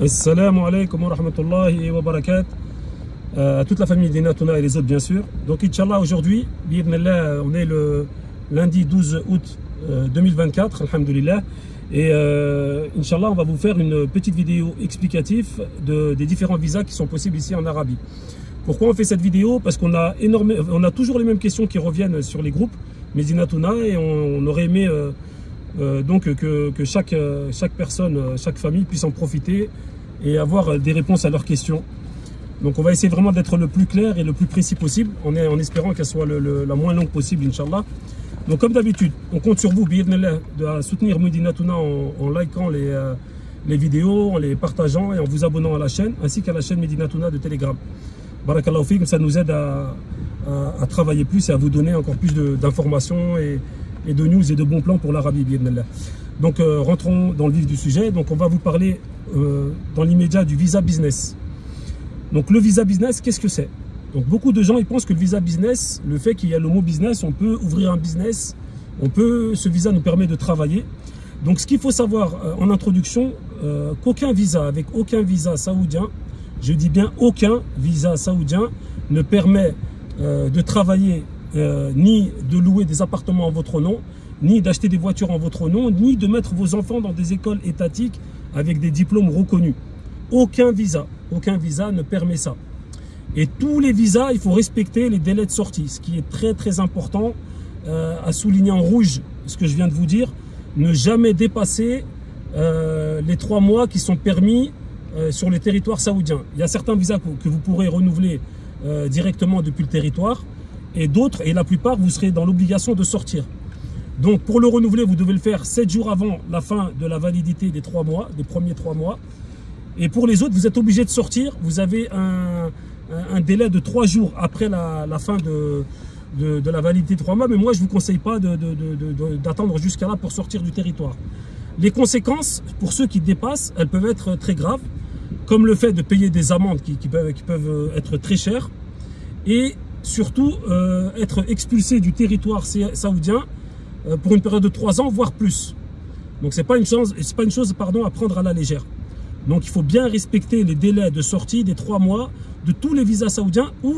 Assalamu alaikum wa rahmatullahi wa barakatuh. À toute la famille des Natouna et les autres bien sûr. Donc Inch'Allah aujourd'hui, on est le lundi 12 août 2024, alhamdulillah. Et Inch'Allah on va vous faire une petite vidéo explicative des différents visas qui sont possibles ici en Arabie. Pourquoi on fait cette vidéo? Parce qu'on a toujours les mêmes questions qui reviennent sur les groupes Medina Touna et on aurait aimé donc que chaque personne, chaque famille puisse en profiter et avoir des réponses à leurs questions. Donc on va essayer vraiment d'être le plus clair et le plus précis possible, en espérant qu'elle soit la moins longue possible, Inch'Allah. Donc comme d'habitude, on compte sur vous, bi'idhnillah, de soutenir Medina Touna en likant les vidéos, en les partageant et en vous abonnant à la chaîne, ainsi qu'à la chaîne Medina Touna de Telegram. Barakallahu fikum, ça nous aide à travailler plus et à vous donner encore plus d'informations et de news et de bons plans pour l'Arabie, bi'idhnillah. Donc rentrons dans le vif du sujet. Donc on va vous parler dans l'immédiat du visa business. Donc le visa business, qu'est-ce que c'est? Donc beaucoup de gens ils pensent que le visa business, le fait qu'il y a le mot business, on peut ouvrir un business, ce visa nous permet de travailler. Donc ce qu'il faut savoir en introduction, qu'aucun visa, avec aucun visa saoudien, je dis bien aucun visa saoudien, ne permet de travailler ni de louer des appartements en votre nom, ni d'acheter des voitures en votre nom, ni de mettre vos enfants dans des écoles étatiques avec des diplômes reconnus. Aucun visa ne permet ça. Et tous les visas, il faut respecter les délais de sortie, ce qui est très très important à souligner en rouge, ce que je viens de vous dire. Ne jamais dépasser les 3 mois qui sont permis sur le territoire saoudien. Il y a certains visas que vous pourrez renouveler directement depuis le territoire, et d'autres, et la plupart, vous serez dans l'obligation de sortir. Donc pour le renouveler, vous devez le faire 7 jours avant la fin de la validité des 3 mois, des premiers 3 mois. Et pour les autres, vous êtes obligé de sortir. Vous avez un délai de 3 jours après la fin de la validité de 3 mois. Mais moi, je ne vous conseille pas d'attendre jusqu'à là pour sortir du territoire. Les conséquences, pour ceux qui dépassent, elles peuvent être très graves, comme le fait de payer des amendes qui peuvent être très chères, et surtout être expulsé du territoire saoudien pour une période de 3 ans, voire plus. Donc c'est pas une chose à prendre à la légère. Donc il faut bien respecter les délais de sortie des 3 mois de tous les visas saoudiens, ou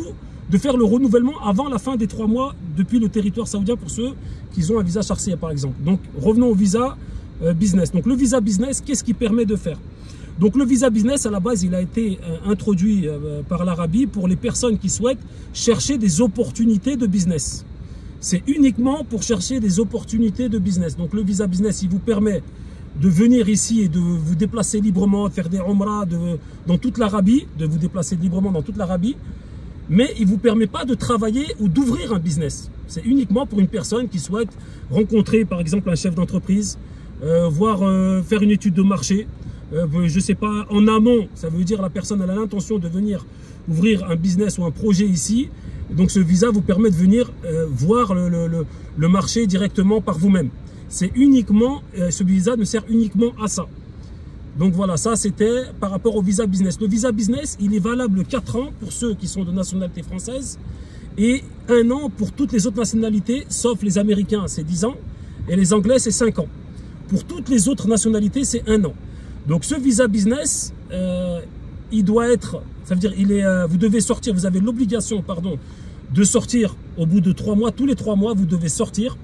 de faire le renouvellement avant la fin des 3 mois depuis le territoire saoudien pour ceux qui ont un visa charcia par exemple. Donc revenons au visa business. Donc le visa business, qu'est-ce qui permet de faire? Donc le visa business, à la base, il a été introduit par l'Arabie pour les personnes qui souhaitent chercher des opportunités de business. C'est uniquement pour chercher des opportunités de business. Donc le visa business, il vous permet de venir ici et de vous déplacer librement, de faire des umrah dans toute l'Arabie, de vous déplacer librement dans toute l'Arabie, mais il ne vous permet pas de travailler ou d'ouvrir un business. C'est uniquement pour une personne qui souhaite rencontrer par exemple un chef d'entreprise, voire faire une étude de marché, je ne sais pas, en amont, ça veut dire la personne a l'intention de venir ouvrir un business ou un projet ici. Donc ce visa vous permet de venir voir le marché directement par vous-même. C'est uniquement, ce visa ne sert uniquement à ça. Donc voilà, ça c'était par rapport au visa business. Le visa business, il est valable 4 ans pour ceux qui sont de nationalité française et 1 an pour toutes les autres nationalités, sauf les Américains, c'est 10 ans, et les Anglais, c'est 5 ans. Pour toutes les autres nationalités, c'est 1 an. Donc ce visa business, il doit être, ça veut dire, vous devez sortir, vous avez l'obligation, pardon, de sortir au bout de 3 mois, tous les 3 mois, vous devez sortir.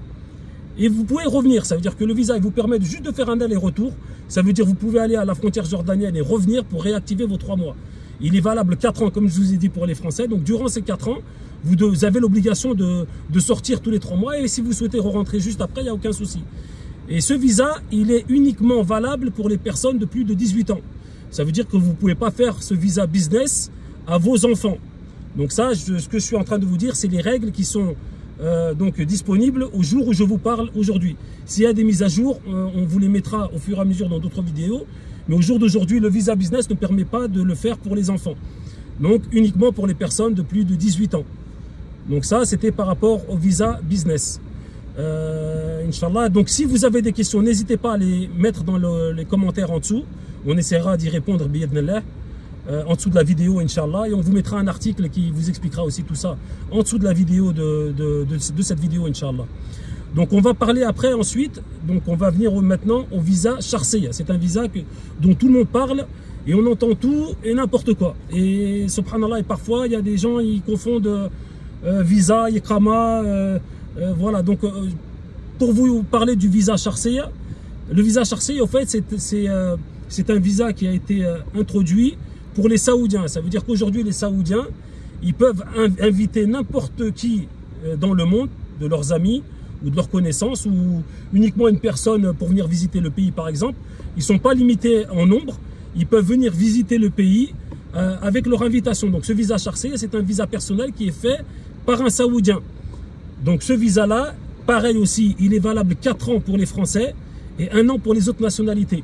Et vous pouvez revenir, ça veut dire que le visa il vous permet juste de faire un aller-retour. Ça veut dire que vous pouvez aller à la frontière jordanienne et revenir pour réactiver vos 3 mois. Il est valable 4 ans, comme je vous ai dit pour les Français. Donc durant ces 4 ans, vous avez l'obligation de sortir tous les 3 mois. Et si vous souhaitez re-rentrer juste après, il n'y a aucun souci. Et ce visa, il est uniquement valable pour les personnes de plus de 18 ans. Ça veut dire que vous ne pouvez pas faire ce visa business à vos enfants. Donc ça, ce que je suis en train de vous dire, c'est les règles qui sont donc disponible au jour où je vous parle aujourd'hui. S'il y a des mises à jour, on vous les mettra au fur et à mesure dans d'autres vidéos. Mais au jour d'aujourd'hui, le visa business ne permet pas de le faire pour les enfants. Donc uniquement pour les personnes de plus de 18 ans. Donc ça, c'était par rapport au visa business. Inch'Allah. Donc si vous avez des questions, n'hésitez pas à les mettre dans les commentaires en dessous. On essaiera d'y répondre, bi'idhnillah. En dessous de la vidéo, Inch'Allah, et on vous mettra un article qui vous expliquera aussi tout ça en dessous de la vidéo de cette vidéo, Inch'Allah. Donc on va parler après, ensuite, donc on va venir maintenant au visa charcia. C'est un visa dont tout le monde parle Et on entend tout et n'importe quoi. Et subhanallah, et parfois il y a des gens, ils confondent visa, iqama, voilà. Donc pour vous parler du visa Sharciya, le visa Sharciya, en fait, c'est un visa qui a été introduit pour les Saoudiens. Ça veut dire qu'aujourd'hui, les Saoudiens, ils peuvent inviter n'importe qui dans le monde, de leurs amis ou de leurs connaissances, ou uniquement une personne pour venir visiter le pays, par exemple. Ils ne sont pas limités en nombre. Ils peuvent venir visiter le pays avec leur invitation. Donc ce visa Sharciya, c'est un visa personnel qui est fait par un Saoudien. Donc ce visa-là, pareil aussi, il est valable 4 ans pour les Français et 1 an pour les autres nationalités.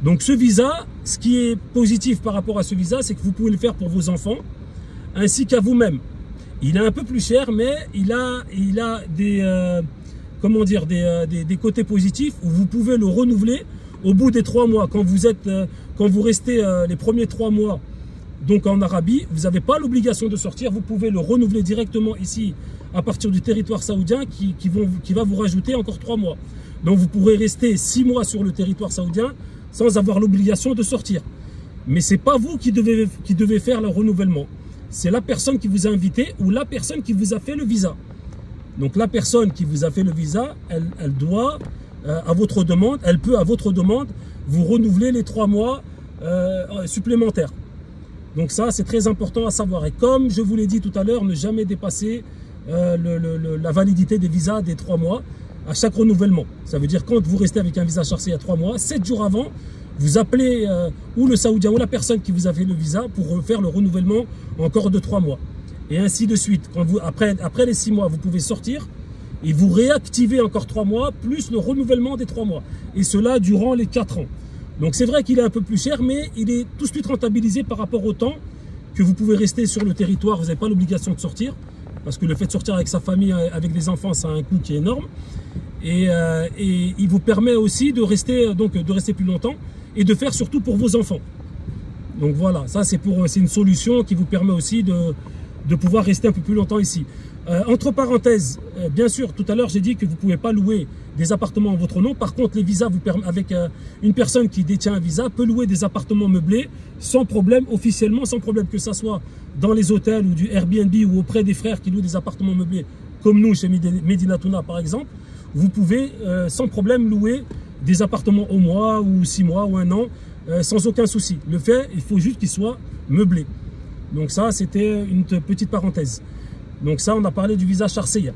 Donc ce visa, ce qui est positif par rapport à ce visa, c'est que vous pouvez le faire pour vos enfants, ainsi qu'à vous-même. Il est un peu plus cher, mais il a des, comment dire, des côtés positifs où vous pouvez le renouveler au bout des 3 mois. Quand vous restez les premiers 3 mois donc en Arabie, vous n'avez pas l'obligation de sortir. Vous pouvez le renouveler directement ici à partir du territoire saoudien qui va vous rajouter encore 3 mois. Donc vous pourrez rester 6 mois sur le territoire saoudien sans avoir l'obligation de sortir. Mais ce n'est pas vous qui devez faire le renouvellement. C'est la personne qui vous a invité ou la personne qui vous a fait le visa. Donc la personne qui vous a fait le visa, elle doit, à votre demande, elle peut à votre demande vous renouveler les 3 mois supplémentaires. Donc ça, c'est très important à savoir. Et comme je vous l'ai dit tout à l'heure, ne jamais dépasser la validité des visas des 3 mois à chaque renouvellement. Ça veut dire quand vous restez avec un visa Sharciya 3 mois, 7 jours avant, vous appelez ou le Saoudien ou la personne qui vous a fait le visa pour faire le renouvellement encore de 3 mois. Et ainsi de suite. Quand après les 6 mois, vous pouvez sortir et vous réactivez encore 3 mois, plus le renouvellement des 3 mois. Et cela durant les 4 ans. Donc c'est vrai qu'il est un peu plus cher, mais il est tout de suite rentabilisé par rapport au temps que vous pouvez rester sur le territoire. Vous n'avez pas l'obligation de sortir, parce que le fait de sortir avec sa famille, avec des enfants, ça a un coût qui est énorme. Et il vous permet aussi de rester plus longtemps et de faire surtout pour vos enfants. Donc voilà, ça c'est une solution qui vous permet aussi de pouvoir rester un peu plus longtemps ici. Entre parenthèses, bien sûr, tout à l'heure j'ai dit que vous ne pouvez pas louer des appartements en votre nom. Par contre, les visas vous permettent, avec une personne qui détient un visa, peut louer des appartements meublés sans problème, officiellement, sans problème, que ça soit dans les hôtels ou du Airbnb ou auprès des frères qui louent des appartements meublés, comme nous chez Medinatouna par exemple. Vous pouvez sans problème louer des appartements au mois ou 6 mois ou 1 an sans aucun souci. Le fait, il faut juste qu'ils soient meublés. Donc ça, c'était une petite parenthèse. Donc ça, on a parlé du visa Sharciya.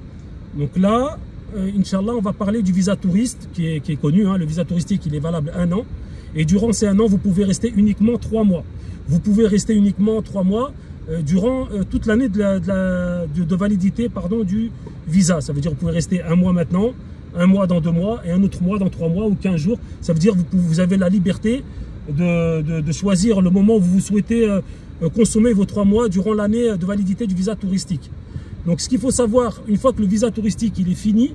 Donc là, Inch'Allah, on va parler du visa touriste qui est connu. Hein. Le visa touristique, il est valable 1 an. Et durant ces 1 an, vous pouvez rester uniquement 3 mois. Vous pouvez rester uniquement 3 mois durant toute l'année de validité du visa. Ça veut dire que vous pouvez rester 1 mois maintenant, 1 mois dans 2 mois et un autre mois dans 3 mois ou 15 jours. Ça veut dire que vous avez la liberté de choisir le moment où vous souhaitez consommer vos 3 mois durant l'année de validité du visa touristique. Donc ce qu'il faut savoir, une fois que le visa touristique il est fini,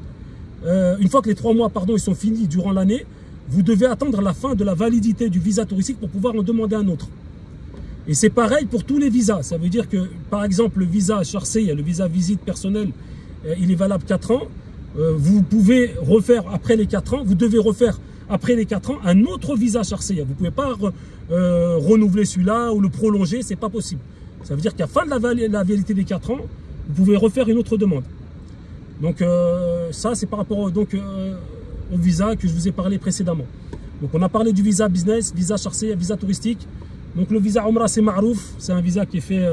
une fois que les 3 mois ils sont finis durant l'année, vous devez attendre la fin de la validité du visa touristique pour pouvoir en demander un autre. Et c'est pareil pour tous les visas. Ça veut dire que, par exemple, le visa Sharciya, le visa visite personnelle, il est valable 4 ans. Vous pouvez refaire après les 4 ans, vous devez refaire après les 4 ans un autre visa Sharciya. Vous ne pouvez pas renouveler celui-là ou le prolonger, c'est pas possible. Ça veut dire qu'à la fin de la validité des 4 ans, vous pouvez refaire une autre demande. Donc ça, c'est par rapport au visa que je vous ai parlé précédemment. Donc on a parlé du visa business, visa Sharciya, visa touristique. Donc le visa Umrah, c'est Ma'rouf, c'est un visa qui est fait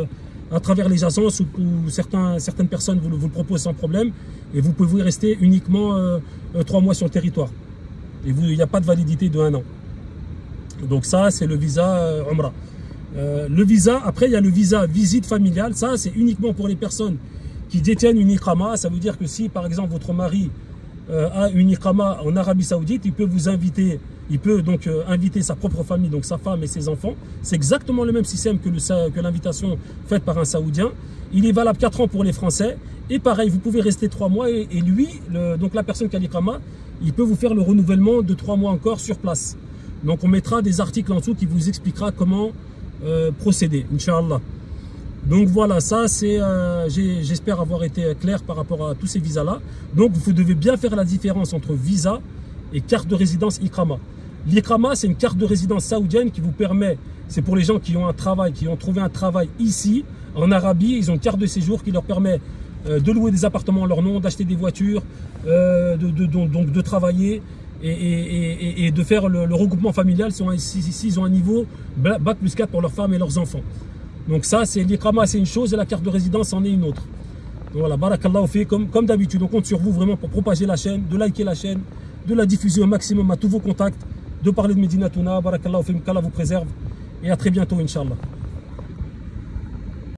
à travers les agences où certaines personnes vous le proposent sans problème. Et vous pouvez rester uniquement 3 mois sur le territoire. Et il n'y a pas de validité de 1 an. Donc ça, c'est le visa Umrah. Le visa, après il y a le visa visite familiale. Ça, c'est uniquement pour les personnes qui détiennent une iqama. Ça veut dire que si par exemple votre mari a une iqama en Arabie Saoudite, il peut vous inviter, il peut donc inviter sa propre famille, donc sa femme et ses enfants. C'est exactement le même système que l'invitation faite par un Saoudien. Il est valable 4 ans pour les Français. Et pareil, vous pouvez rester 3 mois et lui, donc la personne qui a l'iqama, il peut vous faire le renouvellement de 3 mois encore sur place. Donc on mettra des articles en dessous qui vous expliquera comment procéder, Inch'Allah. Donc voilà, ça c'est, j'espère avoir été clair par rapport à tous ces visas-là. Donc vous devez bien faire la différence entre visa et carte de résidence Iqama. L'Iqama, c'est une carte de résidence saoudienne qui vous permet c'est pour les gens qui ont un travail, qui ont trouvé un travail ici, en Arabie. Ils ont une carte de séjour qui leur permet de louer des appartements en leur nom, d'acheter des voitures, donc de travailler et de faire le regroupement familial s'ils ont un niveau Bac plus 4 pour leurs femmes et leurs enfants. Donc ça, c'est l'iqama, c'est une chose, et la carte de résidence en est une autre. Donc voilà, barakallahu fi, comme d'habitude, on compte sur vous vraiment pour propager la chaîne, de liker la chaîne, de la diffuser au maximum à tous vos contacts, de parler de Medina Touna. Barakallahu fi, qu'Allah vous préserve, et à très bientôt, Inch'Allah.